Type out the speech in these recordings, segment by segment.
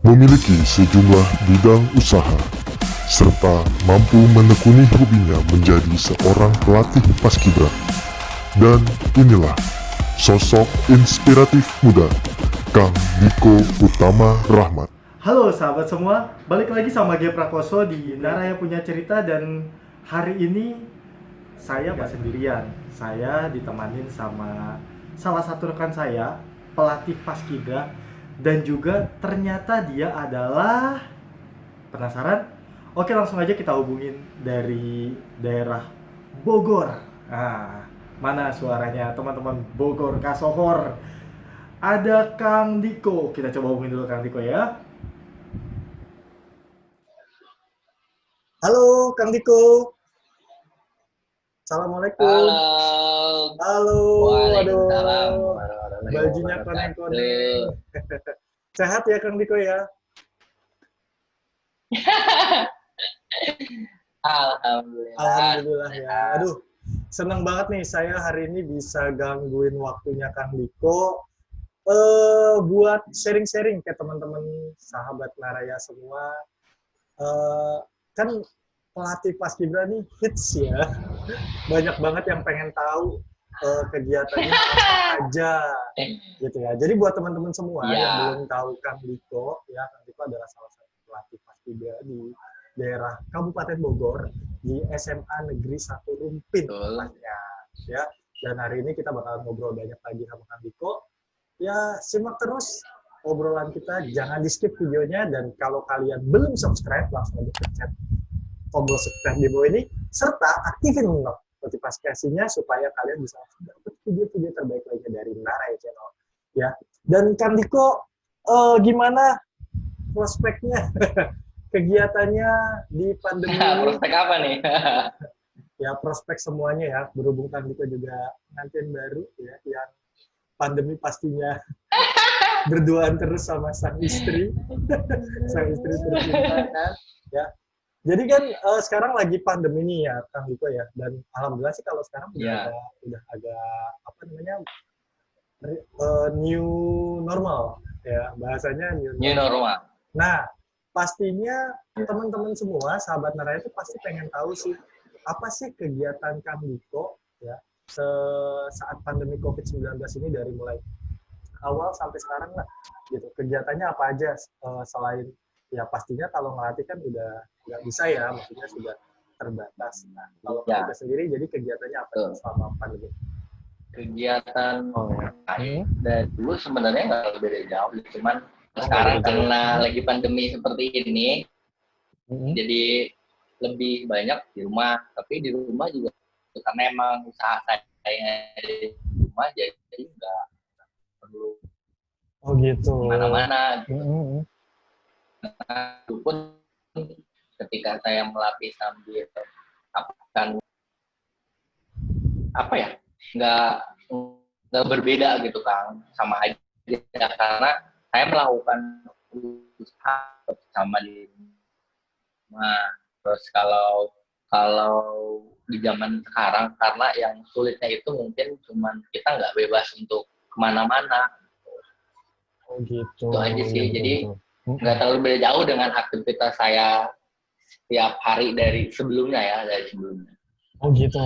memiliki sejumlah bidang usaha, serta mampu menekuni hobinya menjadi seorang pelatih paskibra. Dan inilah sosok inspiratif muda, Kang Diko Utama Rahmat. Halo sahabat semua, balik lagi sama Gia Prakoso di Naraya Punya Cerita. Dan hari ini saya nggak sendirian. Saya ditemanin sama salah satu rekan saya, pelatih paskibra, dan juga ternyata dia adalah, penasaran? Oke, langsung aja kita hubungin dari daerah Bogor. Nah, mana suaranya teman-teman Bogor Kasohor? Ada Kang Diko. Kita coba hubungin dulu Kang Diko ya. Halo Kang Diko. Assalamualaikum. Halo, Halo, waalaikumsalam aduh. warahmatullahi Bajunya koneng-koneng. wabarakatuh. Sehat ya Kang Diko ya? Alhamdulillah, Alhamdulillah ya. sehat. Aduh, senang banget nih saya hari ini bisa gangguin waktunya Kang Diko. Buat sharing-sharing ke teman-teman sahabat Naraya semua. Eh, kan pelatih paskibra nih hits ya. Banyak banget yang pengen tahu kegiatannya apa aja gitu ya. Jadi buat teman-teman semua yang Iya, belum tahu Kang Diko, ya Kang Diko adalah salah satu pelatih paskibra di daerah Kabupaten Bogor di SMA Negeri 1 Rumpin betul. tepatnya ya. Dan hari ini kita bakalan ngobrol banyak lagi sama Kang Diko. Ya, simak terus obrolan kita, jangan di skip videonya, dan kalau kalian belum subscribe langsung aja pencet tombol subscribe di bawah ini serta aktifin notifikasinya supaya kalian bisa dapat video-video terbaik lainnya dari Naraya Channel ya. Dan Kang Diko, gimana prospeknya kegiatannya di pandemi ini? Prospek apa nih? Ya prospek semuanya ya, berhubung Kang Diko juga pengantin baru ya, yang pandemi pastinya berduaan terus sama sang istri sang istri tercinta kan ya. Jadi kan sekarang lagi pandemi nih ya Kang Diko ya, dan alhamdulillah sih kalau sekarang Ya, udah agak apa namanya, new normal ya, bahasanya new new normal. normal. Nah, pastinya teman-teman semua sahabat Naraya itu pasti pengen tahu sih apa sih kegiatan Kang Diko ya saat pandemi COVID-19 ini, dari mulai awal sampai sekarang lah gitu. Kegiatannya apa aja selain ya pastinya kalau ngelatih kan udah nggak bisa ya, maksudnya sudah terbatas. Nah, kalau Kang Ya, Diko sendiri jadi kegiatannya apa betul. selama pandemi? Kegiatan Oh ya. dari dulu sebenarnya nggak beda jauh, cuman Oh, nggak sekarang beda jauh. karena lagi pandemi seperti ini, Hmm. jadi lebih banyak di rumah. Tapi di rumah juga karena emang usaha saya di rumah, jadi nggak perlu Oh gitu. kemana-mana gitu. Hmm. Itu pun ketika saya melatih sambil akan apa ya, nggak nggak berbeda gitu Kang, sama aja karena saya melakukan usaha sama di rumah. Terus kalau kalau di zaman sekarang, karena yang sulitnya itu mungkin cuman kita nggak bebas untuk kemana-mana. Oh gitu. Itu aja Ya sih, betul jadi betul. nggak terlalu beda jauh dengan aktivitas saya setiap hari dari sebelumnya ya, dari sebelumnya. Oh gitu.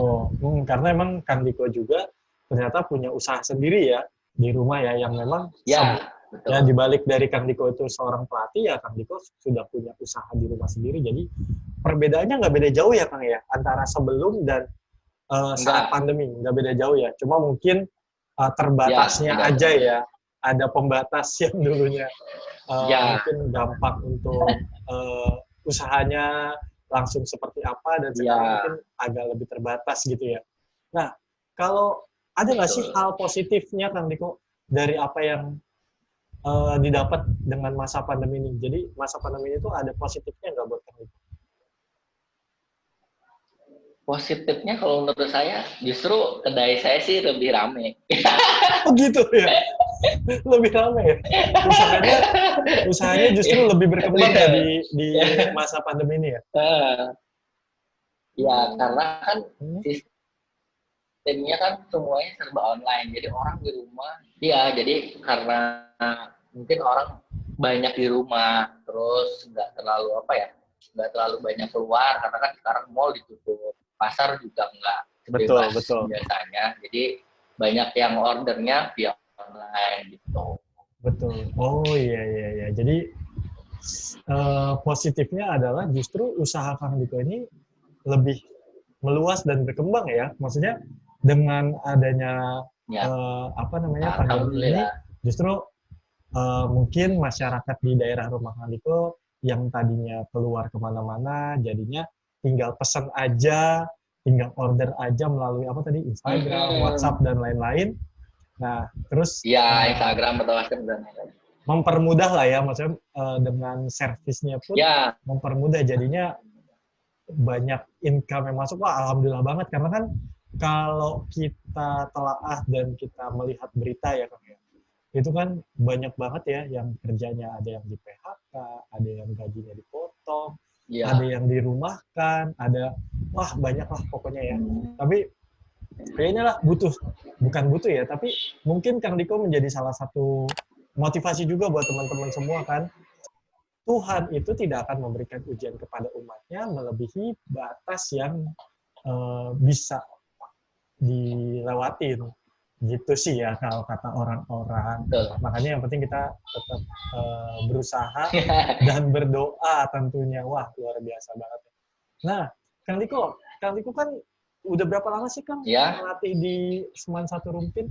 Karena emang Kang Diko juga ternyata punya usaha sendiri ya di rumah ya, yang memang Ya, ya betul. dibalik dari Kang Diko itu seorang pelatih, ya Kang Diko sudah punya usaha di rumah sendiri. Jadi perbedaannya nggak beda jauh ya Kang ya, antara sebelum dan saat Enggak. pandemi, nggak beda jauh ya. Cuma mungkin Ya, terbatasnya tidak aja beda ya. jauh. Ada pembatas yang dulunya Ya, mungkin gampang untuk usahanya langsung seperti apa, dan sekarang ya, mungkin agak lebih terbatas gitu ya. Nah, kalau ada nggak sih betul. hal positifnya Kang Diko dari apa yang didapat dengan masa pandemi ini? Jadi masa pandemi itu ada positifnya nggak buat Kang Diko? Positifnya kalau menurut saya justru kedai saya sih lebih rame. Oh gitu ya, lebih ramai ya. Usahanya usahanya justru lebih berkembang ya Iya. di masa pandemi ini ya. Ya, Hmm. karena kan Hmm. sistemnya kan semuanya serba online. Jadi orang di rumah, ya jadi karena mungkin orang banyak di rumah, terus nggak terlalu nggak terlalu banyak keluar karena kan sekarang mall ditutup, pasar juga nggak bebas Betul. biasanya, jadi banyak yang ordernya via online gitu. Betul. Oh iya. Jadi positifnya adalah justru usaha Kang Diko ini lebih meluas dan berkembang ya. Maksudnya dengan adanya Ya, pandemi ini, alhamdulillah. justru mungkin masyarakat di daerah rumah Kang Diko yang tadinya keluar kemana-mana, jadinya tinggal pesan aja, tinggal order aja melalui Instagram, WhatsApp dan lain-lain. Nah, terus Instagram atau WhatsApp dan lain-lain. mempermudah lah ya, maksudnya dengan servisnya pun mempermudah, jadinya banyak income yang masuk. Wah, alhamdulillah banget, karena kan kalau kita telaah dan kita melihat berita ya Kang, itu kan banyak banget ya yang kerjanya, ada yang di PHK, ada yang gajinya dipotong, ada yang dirumahkan, wah banyak lah pokoknya ya. Tapi kayaknya lah bukan butuh ya, tapi mungkin Kang Diko menjadi salah satu motivasi juga buat teman-teman semua kan. Tuhan itu tidak akan memberikan ujian kepada umatnya melebihi batas yang bisa dilewatin. Gitu sih ya kalau kata orang-orang. Makanya yang penting kita tetap berusaha dan berdoa tentunya. Wah, luar biasa banget. Nah, Kang Diko kan udah berapa lama sih Kang melatih di Seman Satu Rumpin?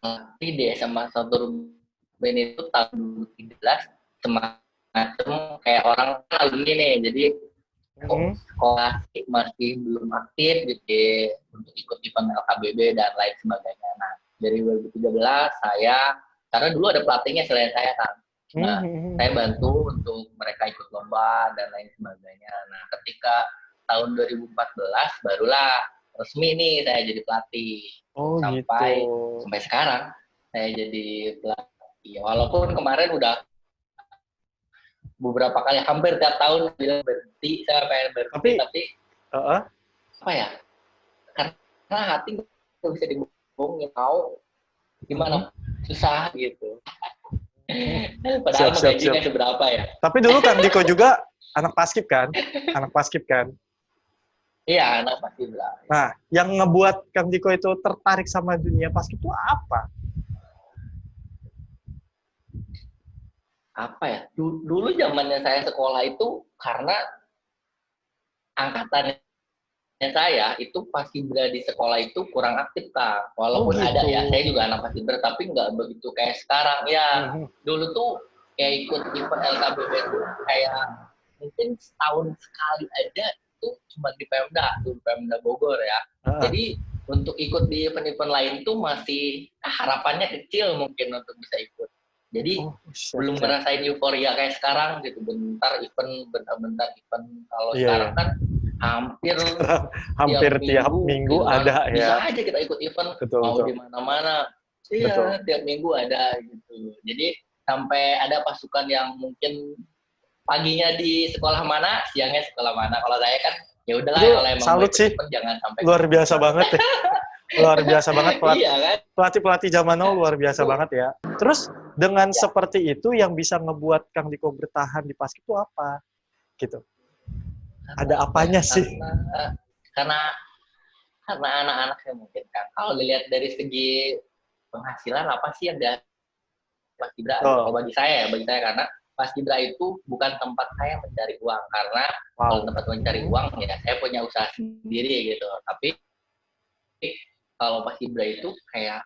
Melatih di SMA Satu Rumpin itu tahun 2013, semacam kayak orang alumni nih, jadi sekolah masih belum aktif gitu untuk ikut event LKBB dan lain sebagainya. Nah, dari 2013 karena dulu ada pelatihnya selain saya kan. Nah, saya bantu untuk mereka ikut lomba dan lain sebagainya. Nah, ketika tahun 2014 barulah resmi nih saya jadi pelatih. Sampai sekarang saya jadi pelatih. Walaupun kemarin udah beberapa kali, hampir tiap tahun bilang berhenti, saya pengen berhenti, tapi apa ya? Karena hati nggak bisa dibohongin, mau gimana, susah gitu. Padahal gajinya seberapa ya. Tapi dulu Kang Diko juga anak paskib kan? Iya, anak paskibra. Nah, yang ngebuat Kang Diko itu tertarik sama dunia paskib itu apa? Apa ya? Dulu zamannya saya sekolah itu karena angkatannya saya itu paskibra di sekolah itu kurang aktif Kak. Walaupun ada ya, saya juga anak paskibra tapi nggak begitu kayak sekarang ya. Dulu tuh kayak ikut event LKBB itu kayak mungkin setahun sekali aja, itu cuma di Pemda Bogor ya. Jadi untuk ikut di event-event lain tuh masih harapannya kecil mungkin untuk bisa ikut. Jadi belum ngerasain euforia kayak sekarang gitu, bentar event. Kalau sekarang kan hampir tiap minggu gitu, ada ya. Bisa aja kita ikut event, mau di mana-mana. Iya, tiap minggu ada gitu. Jadi sampai ada pasukan yang mungkin paginya di sekolah mana, siangnya sekolah mana. Kalau saya kan ya udahlah, kalau emang salut sih. Jangan sampai luar biasa banget ya. Luar biasa banget pelatih zaman now, luar biasa banget ya. Terus dengan seperti itu yang bisa ngebuat Kang Diko bertahan di paskib itu apa? Gitu. Ada apanya sih? Karena anak-anaknya mungkin kan. Kalau dilihat dari segi penghasilan apa sih yang ada paskibra? Kalau bagi saya karena paskibra itu bukan tempat saya mencari uang, karena kalau tempat mencari uang ya saya punya usaha sendiri gitu. Tapi kalau paskibra itu kayak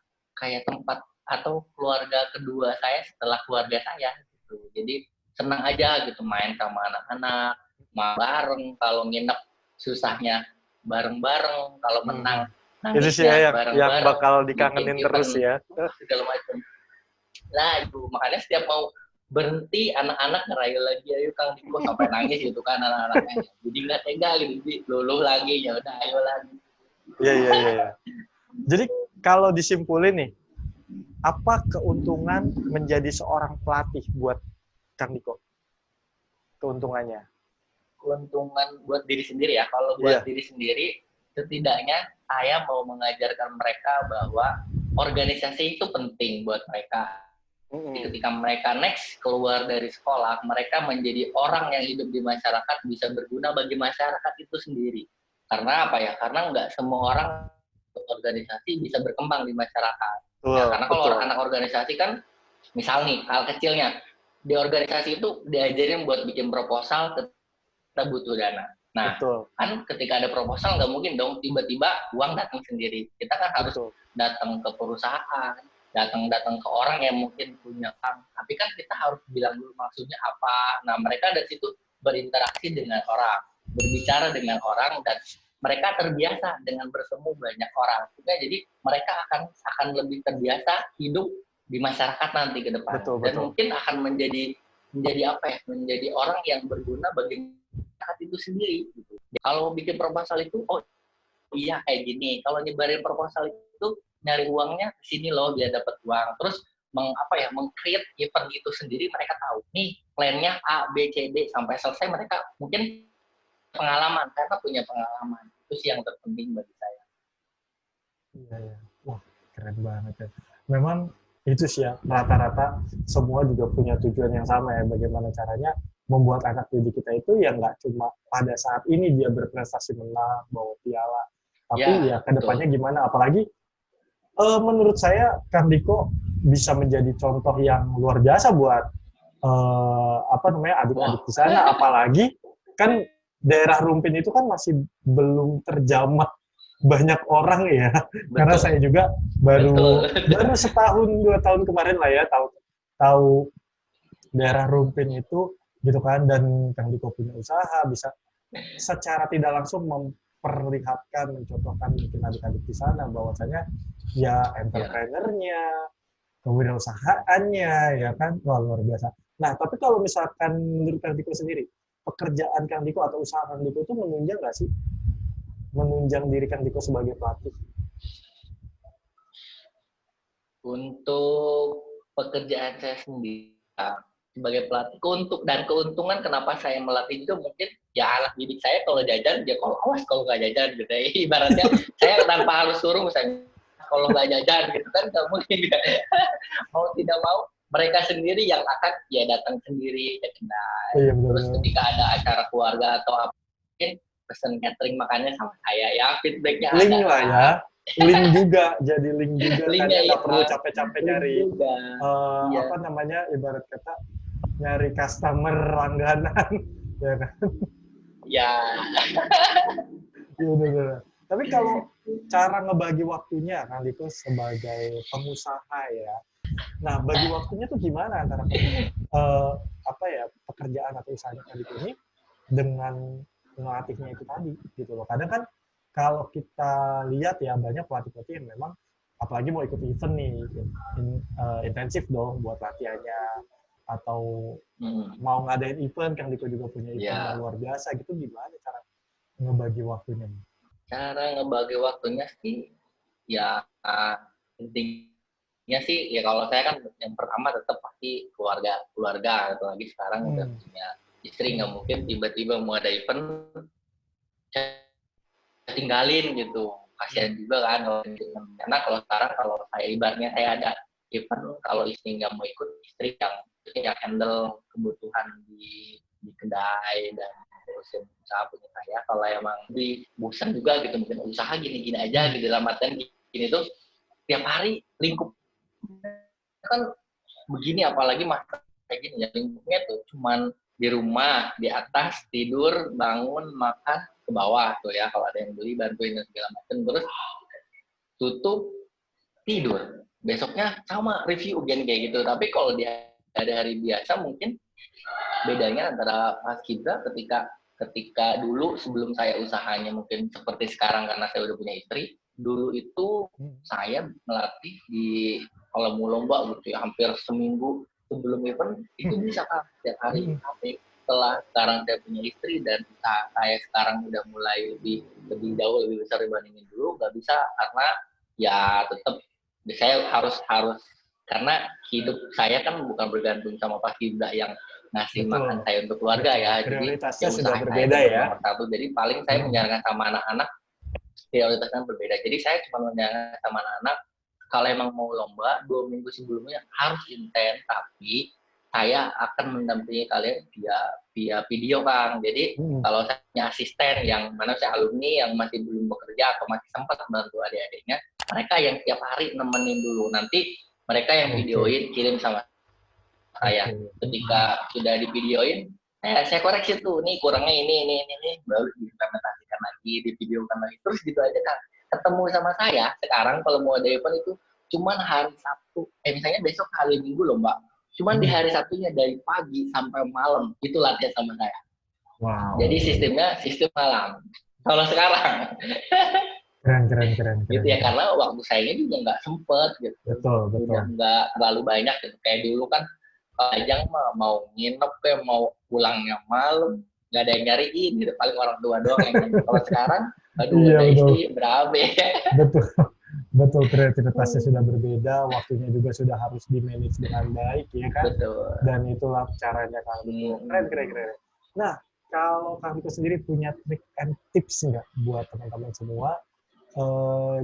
tempat atau keluarga kedua saya setelah keluarga saya gitu. Jadi senang aja gitu main sama anak-anak, main bareng, kalau nginep susahnya bareng-bareng, kalau menang itu sih ya yang bakal dikangenin terus ya. Segala macam. Nah itu makanya setiap mau berhenti anak-anak ngerayu lagi, ayo Kang Diko, sampai nangis gitu kan anak-anaknya. Jadi nggak tega gitu, luluh lagi, ya udah ayo lagi. Iya. Jadi kalau disimpulin nih, apa keuntungan menjadi seorang pelatih buat Kang Diko? Keuntungannya? Keuntungan buat diri sendiri ya. Kalau buat diri sendiri, setidaknya saya mau mengajarkan mereka bahwa organisasi itu penting buat mereka. Jadi ketika mereka next keluar dari sekolah, mereka menjadi orang yang hidup di masyarakat, bisa berguna bagi masyarakat itu sendiri. Karena apa ya? Karena nggak semua orang organisasi bisa berkembang di masyarakat. Ya, karena kalau anak organisasi kan, misal nih, hal kecilnya, di organisasi itu diajarin buat bikin proposal, kita butuh dana. Nah, kan ketika ada proposal nggak mungkin dong tiba-tiba uang datang sendiri. Kita kan harus datang ke perusahaan, datang ke orang yang mungkin punya uang. Tapi kan kita harus bilang dulu maksudnya apa. Nah, mereka dari situ berinteraksi dengan orang, berbicara dengan orang, dan mereka terbiasa dengan bertemu banyak orang. Jadi mereka akan lebih terbiasa hidup di masyarakat nanti ke depan. Dan mungkin akan menjadi apa ya? Menjadi orang yang berguna bagi masyarakat itu sendiri. Gitu. Kalau bikin proposal itu, oh iya kayak gini. Kalau nyebarin proposal itu nyari uangnya ke sini loh biar dapat uang. Terus meng-create event itu sendiri, mereka tahu nih plannya A, B, C, D sampai selesai. Mereka mungkin pengalaman, karena punya pengalaman. Itu sih yang terpenting bagi saya. Iya. Wah, keren banget ya. Memang itu sih ya, rata-rata semua juga punya tujuan yang sama ya, bagaimana caranya membuat anak didik kita itu ya nggak cuma pada saat ini dia berprestasi menang, bawa piala, tapi ya kedepannya gimana. Apalagi menurut saya Kang Diko bisa menjadi contoh yang luar biasa buat adik-adik di sana. Apalagi kan daerah Rumpin itu kan masih belum terjamah banyak orang ya. Betul. Karena saya juga baru setahun 2 tahun kemarin lah ya tahu daerah Rumpin itu gitu kan, dan Kang Diko punya usaha, bisa secara tidak langsung memperlihatkan, mencontohkan mungkin adik-adik di sana bahwasanya ya entrepreneurnya, kewirausahaannya ya kan, wah luar biasa. Nah, tapi kalau misalkan menurut Kang Diko sendiri, pekerjaan Kang Diko atau usaha Kang Diko itu menunjang nggak sih? Menunjang diri Kang Diko sebagai pelatih? Untuk pekerjaan saya sendiri sebagai pelatih, keuntungan kenapa saya melatih juga mungkin ya anak didik saya kalau jajan dia kalau nggak jajan gitu ya. Ibaratnya saya tanpa harus suruh misalnya kalau nggak jajan gitu kan nggak mungkin mau tidak mau mereka sendiri yang akan ya datang sendiri ke kedai. Iya, terus ketika ada acara keluarga atau apa mungkin pesen catering makannya sama saya ya, feedbacknya link ada lah ya, link juga jadi link juga kan ya, nggak perlu capek-capek nyari ibarat kata nyari customer langganan ya kan. Ya. Iya. Tapi kalau cara ngebagi waktunya Kang Diko sebagai pengusaha ya, nah bagi waktunya tuh gimana antara pekerjaan atau usahanya Kang Diko ini dengan pelatihnya itu tadi gitu loh. Kadang kan kalau kita lihat ya banyak pelatih-pelatih yang memang apalagi mau ikut event nih intensif dong buat latihannya, atau mau ngadain event, Kang Diko juga punya event yang luar biasa gitu. Gimana cara ngebagi waktunya? Cara ngebagi waktunya sih ya intinya sih ya kalau saya kan yang pertama tetap pasti keluarga apalagi sekarang udah punya istri, nggak mungkin tiba-tiba mau ada event tinggalin gitu, kasihan juga kan karena kalau sekarang kalau saya ibaratnya saya ada event, kalau istri nggak mau ikut, istri yang handle kebutuhan di kedai dan urusin usaha punya saya. Kalau emang di bosan juga gitu mungkin usaha gini-gini aja gitu, dalam artian gini tuh tiap hari lingkup kan begini, apalagi masa kayak gini ya lingkupnya tuh cuman di rumah, di atas, tidur, bangun, makan, ke bawah tuh ya, kalau ada yang beli bantuin dan segala macam, terus tutup, tidur, besoknya sama review ujian kayak gitu. Tapi kalau di hari biasa mungkin bedanya antara paskibra ketika dulu sebelum saya usahanya mungkin seperti sekarang karena saya udah punya istri, dulu itu saya melatih di kolam lomba gitu ya, hampir seminggu sebelum event itu bisa kan setiap hari. Tapi setelah sekarang saya punya istri dan saya sekarang udah mulai lebih jauh lebih besar dibandingin dulu, nggak bisa karena ya tetap saya harus karena hidup saya kan bukan bergantung sama paskibra yang ngasih makan saya untuk keluarga ya. Jadi prioritasnya sudah berbeda ya. Satu, jadi paling saya menjalankan sama anak-anak prioritasnya berbeda. Jadi saya cuma menjalankan sama anak-anak kalau emang mau lomba 2 minggu sebelumnya harus intens, tapi saya akan mendampingi kalian via video, Kang. Jadi kalau saya punya asisten yang mana saya alumni yang masih belum bekerja atau masih sempat membantu adik-adiknya, mereka yang tiap hari nemenin dulu. Nanti mereka yang videoin, kirim sama saya. Ketika sudah divideoin, saya koreksi tuh, nih kurangnya ini, baru diimplementasikan lagi, divideokan lagi. Terus gitu aja, Kang. Ketemu sama saya sekarang kalau mau ada event itu cuman hari Sabtu. Misalnya besok hari Minggu loh, Mbak. Cuman di hari Sabtunya dari pagi sampai malam itu latihan sama saya. Wow. Jadi sistemnya sistem malam. Kalau sekarang. Keren. Gitu ya, karena waktu saya juga nggak sempet gitu. Betul. Nggak terlalu banyak gitu. Kayak dulu kan Ajang mau nginep kayak mau pulangnya malam, nggak ada yang nyariin gitu. Paling orang tua doang yang nyariin. Kalau sekarang, aduh ada istri berapa ya. Betul, kreativitasnya sudah berbeda, waktunya juga sudah harus di-manage dengan baik, ya kan? Betul. Dan itulah caranya Kang Diko. Keren. Nah, kalau Kang Diko sendiri punya trik and tips nggak buat teman-teman semua,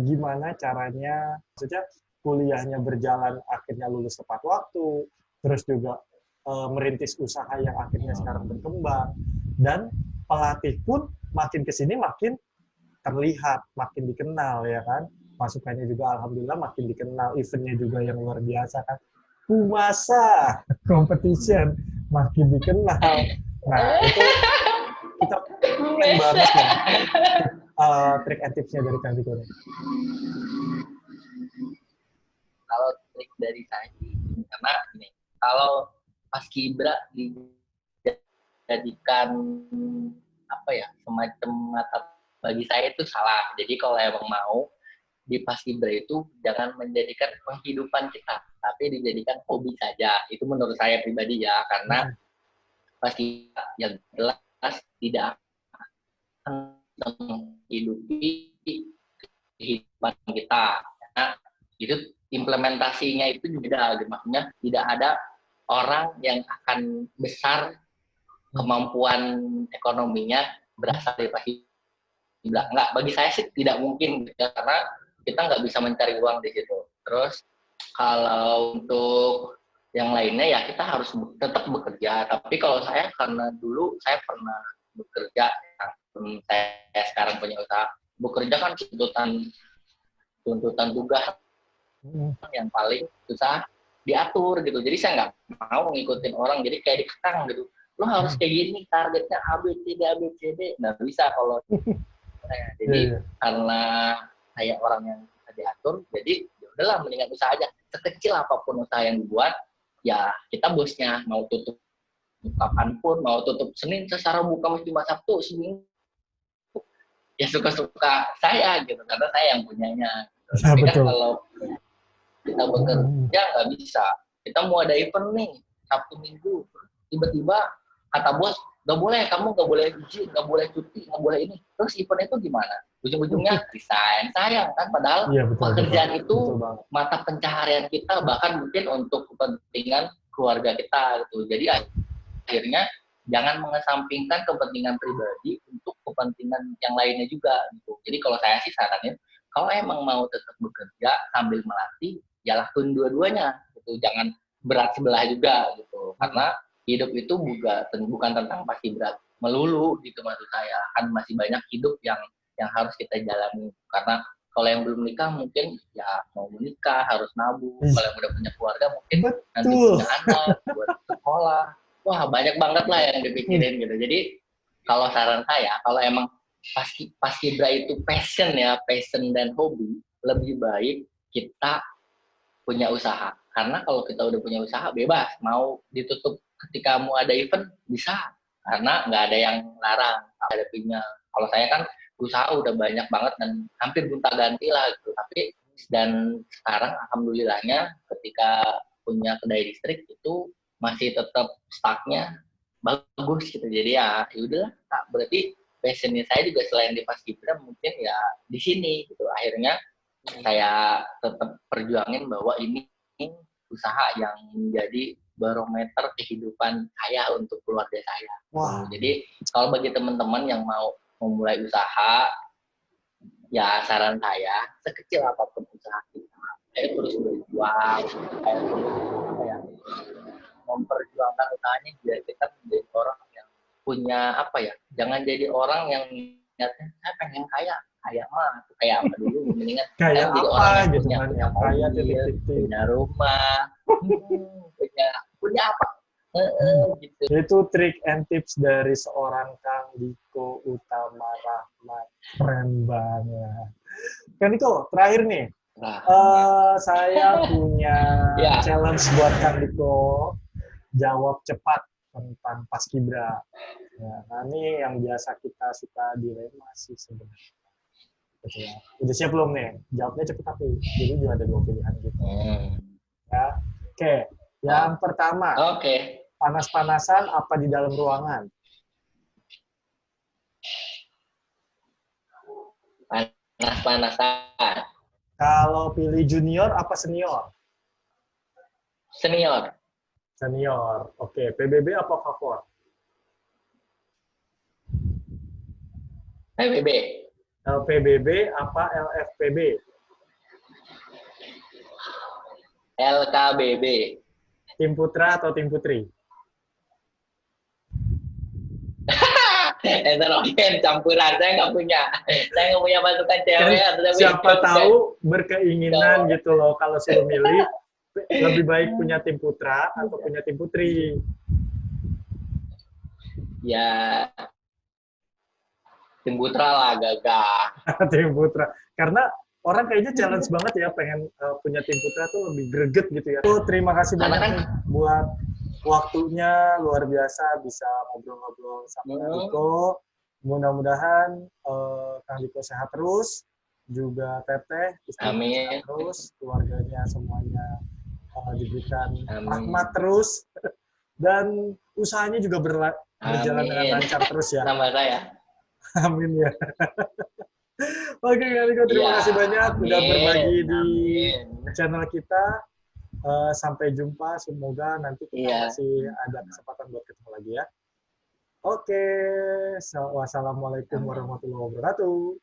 gimana caranya, maksudnya kuliahnya berjalan akhirnya lulus tepat waktu, terus juga merintis usaha yang akhirnya sekarang berkembang, dan pelatih pun makin kesini makin terlihat, makin dikenal, ya kan? Masukannya juga alhamdulillah makin dikenal, eventnya juga yang luar biasa kan. Kumasa competition makin dikenal. Nah, itu kita pengen banget ya trik and tipsnya dari Kang Diko. Kalau trik dari saya karena ini, kalau paskibra dijadikan apa ya, semacam mata bagi saya itu salah. Jadi kalau emang mau di paskibra itu jangan menjadikan penghidupan kita, tapi dijadikan hobi saja. Itu menurut saya pribadi ya, karena paskibra yang jelas tidak akan menghidupi kehidupan kita. Karena itu implementasinya itu juga, maksudnya tidak ada orang yang akan besar kemampuan ekonominya berasal dari paskibra. Enggak, bagi saya sih tidak mungkin gitu, karena kita nggak bisa mencari uang di situ. Terus kalau untuk yang lainnya ya kita harus tetap bekerja. Tapi kalau saya, karena dulu saya pernah bekerja, saya sekarang punya usaha, bekerja kan tuntutan tugas yang paling susah diatur gitu. Jadi saya nggak mau ngikutin orang, jadi kayak dikekang gitu. Lo harus kayak gini, targetnya ABCD, nggak bisa kalau saya. Jadi karena saya orang yang bisa diatur, jadi ya udahlah mendingan usaha aja. Sekecil apapun usaha yang dibuat, ya kita bosnya mau tutup kapanpun, mau tutup Senin, secara buka Jumat Sabtu seminggu, ya suka-suka saya gitu, karena saya yang punyanya. Gitu. Tapi kan kalau kita bekerja nggak bisa. Kita mau ada event nih Sabtu Minggu, tiba-tiba kata bos, nggak boleh, kamu nggak boleh izin, nggak boleh cuti, nggak boleh ini. Terus event itu gimana? Ujung-ujungnya resign, sayang kan, padahal pekerjaan itu mata pencaharian kita, bahkan mungkin untuk kepentingan keluarga kita gitu. Jadi akhirnya jangan mengesampingkan kepentingan pribadi untuk kepentingan yang lainnya juga gitu. Jadi kalau saya sih saranin, kalau emang mau tetap bekerja sambil melatih, ya lakuin dua-duanya gitu. Jangan berat sebelah juga gitu. Karena hidup itu bukan tentang paskibra melulu gitu, maksud saya. Kan masih banyak hidup yang harus kita jalani. Karena kalau yang belum nikah mungkin ya mau menikah harus nabung. Kalau yang udah punya keluarga mungkin nanti punya anak buat sekolah. Wah, banyak banget lah yang dipikirin gitu. Jadi kalau saran saya, kalau emang paskibra itu passion dan hobi, lebih baik kita punya usaha. Karena kalau kita udah punya usaha, bebas. Mau ditutup ketika mau ada event, bisa. Karena nggak ada yang larang. Hadapinya. Kalau saya kan usaha udah banyak banget dan hampir gonta-ganti lah gitu. Tapi dan sekarang alhamdulillahnya ketika punya kedai listrik itu masih tetap stucknya bagus gitu. Jadi ya udahlah, berarti passionnya saya juga selain di paskibra mungkin ya di sini gitu. Akhirnya saya tetap perjuangin bahwa ini usaha yang menjadi barometer kehidupan saya untuk keluarga saya. Wow. Jadi kalau bagi teman-teman yang mau memulai usaha, ya saran saya sekecil apapun usaha kita, saya terus berjuang, saya terus apa ya, memperjuangkan usahanya biar kita menjadi orang yang punya apa ya, jangan jadi orang yang niatnya saya pengen kaya, kaya mah kayak apa dulu, mendingan Kayak jadi apa orang yang gitu punya kan, punya yang kaya mobil, titik-titik. punya rumah, punya apa, gitu. Itu trik and tips dari seorang Kang Diko Utama Rahmat. Keren banget. Kang Diko, terakhir nih. Saya punya Ya. challenge buat Kang Diko. Jawab cepat tentang Paskibra. Ya, nah ini yang biasa kita suka dilema sih sebenarnya. Gitu ya. Udah siap belum nih? Jawabnya cepet tapi. Jadi juga ada 2 pilihan gitu. Ya. Oke. Yang pertama. Oke. Panas-panasan apa di dalam ruangan? Panas-panasan. Kalau pilih junior apa senior? Senior. Senior. Oke. PBB apa favor? PBB. LPBB apa LFPB? LKBB. Tim putra atau tim putri? Heterogen campuran, saya nggak punya pasukan cewek. Siapa tahu berkeinginan gitu loh, kalau suruh milih lebih baik punya tim putra atau punya tim putri. Ya, tim putra lah, gagah. Tim putra, karena orang kayaknya challenge banget ya, pengen punya tim putra tuh lebih greget gitu ya. Terima kasih banyak nih buat waktunya, luar biasa bisa ngobrol-ngobrol sama Kang Diko. Mudah-mudahan Kang Diko sehat terus, juga Teteh istrinya sehat terus, keluarganya semuanya diberikan rahmat terus, dan usahanya juga berjalan dengan lancar terus ya. Nama saya. Amin ya. Oke Kang Diko, terima kasih banyak udah berbagi di channel kita. Sampai jumpa, semoga nanti kita masih ada kesempatan buat ketemu lagi ya. Oke, wassalamualaikum warahmatullahi wabarakatuh.